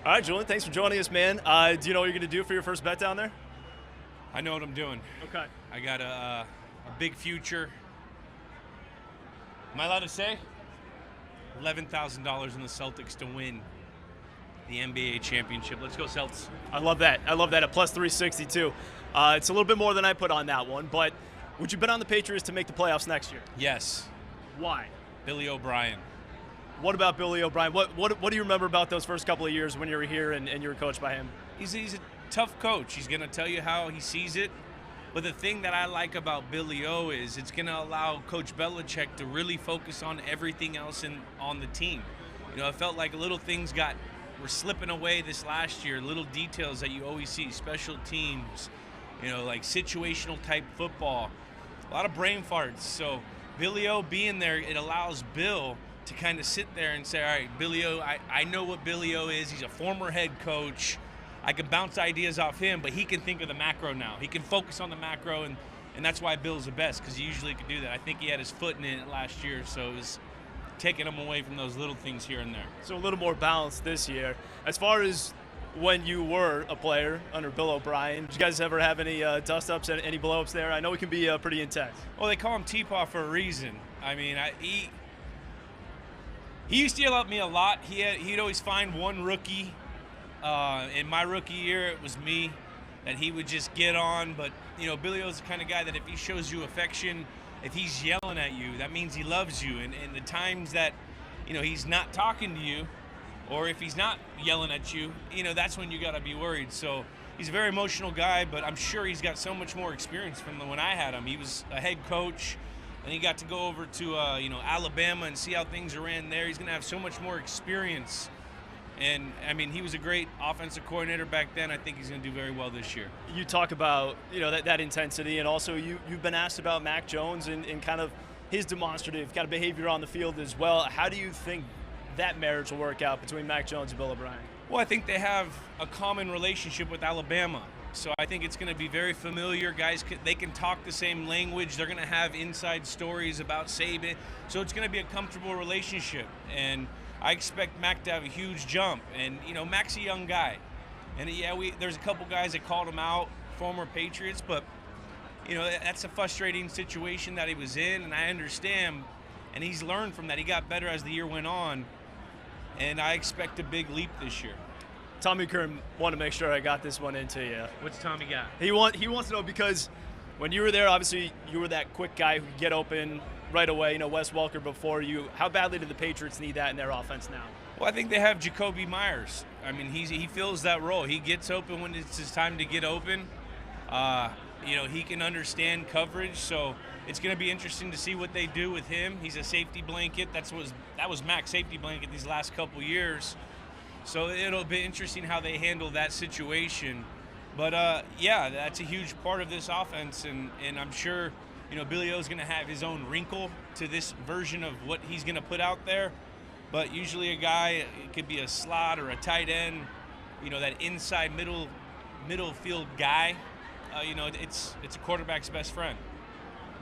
All right, Julian, thanks for joining us, man. Do you know what you're going to do for your first bet down there? I know what I'm doing. Okay. I got a big future. Am I allowed to say? $11,000 in the Celtics to win the NBA championship. Let's go Celtics. I love that. I love that at plus 362. It's a little bit more than I put on that one, but would you bet on the Patriots to make the playoffs next year? Yes. Why? Billy O'Brien. What about Billy O'Brien? What do you remember about those first couple of years when you were here and you were coached by him? He's a tough coach. He's going to tell you how he sees it. But the thing that I like about Billy O is it's going to allow Coach Belichick to really focus on everything else on the team. You know, it felt like little things were slipping away this last year, little details that you always see, special teams, you know, like situational type football, a lot of brain farts. So Billy O being there, it allows Bill to kind of sit there and say, all right, Billy O, I know what Billy O is. He's a former head coach. I can bounce ideas off him, but he can think of the macro now. He can focus on the macro, and that's why Bill's the best, because he usually could do that. I think he had his foot in it last year, so it was taking him away from those little things here and there. So a little more balanced this year. As far as when you were a player under Bill O'Brien, did you guys ever have any dust-ups, any blow-ups there? I know it can be pretty intense. Well, they call him Teapot for a reason. I mean, he used to yell at me a lot. He'd always find one rookie. In my rookie year, it was me that he would just get on. But, you know, Billy O's the kind of guy that if he shows you affection, if he's yelling at you, that means he loves you. And the times that, you know, he's not talking to you, or if he's not yelling at you, you know, that's when you got to be worried. So he's a very emotional guy, but I'm sure he's got so much more experience from when I had him. He was a head coach, and he got to go over to, you know, Alabama and see how things are ran there. He's going to have so much more experience. And, I mean, he was a great offensive coordinator back then. I think he's going to do very well this year. You talk about, you know, that intensity, and also you've been asked about Mac Jones and kind of his demonstrative kind of behavior on the field as well. How do you think that marriage will work out between Mac Jones and Bill O'Brien? Well, I think they have a common relationship with Alabama. So I think it's going to be very familiar. Guys, they can talk the same language. They're going to have inside stories about Saban. So it's going to be a comfortable relationship. And I expect Mac to have a huge jump. And, you know, Mac's a young guy. And, yeah, there's a couple guys that called him out, former Patriots. But, you know, that's a frustrating situation that he was in, and I understand. And he's learned from that. He got better as the year went on. And I expect a big leap this year. Tommy Kern wanted to make sure I got this one into you. What's Tommy got? He wants to know, because when you were there, obviously you were that quick guy who could get open right away. You know, Wes Welker before you. How badly do the Patriots need that in their offense now? Well, I think they have Jacoby Myers. I mean, he fills that role. He gets open when it's his time to get open. You know, he can understand coverage, so it's going to be interesting to see what they do with him. He's a safety blanket. That was Mac's safety blanket these last couple years. So it'll be interesting how they handle that situation. But, yeah, that's a huge part of this offense, and I'm sure, you know, Billy O's going to have his own wrinkle to this version of what he's going to put out there. But usually a guy, it could be a slot or a tight end, you know, that inside middle field guy. You know, it's a quarterback's best friend.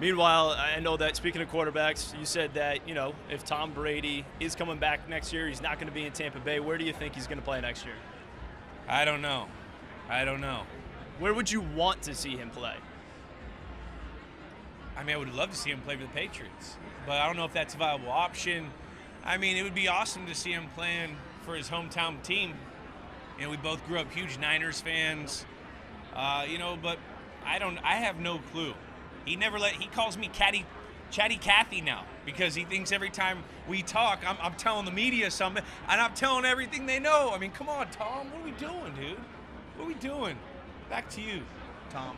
Meanwhile, I know that, speaking of quarterbacks, you said that, you know, if Tom Brady is coming back next year, he's not going to be in Tampa Bay. Where do you think he's going to play next year? I don't know. Where would you want to see him play? I mean, I would love to see him play for the Patriots, but I don't know if that's a viable option. I mean, it would be awesome to see him playing for his hometown team. You know, we both grew up huge Niners fans, you know, but I have no clue. He calls me Chatty Cathy now, because he thinks every time we talk, I'm telling the media something, and I'm telling everything they know. I mean, come on, Tom, what are we doing, dude? What are we doing? Back to you, Tom.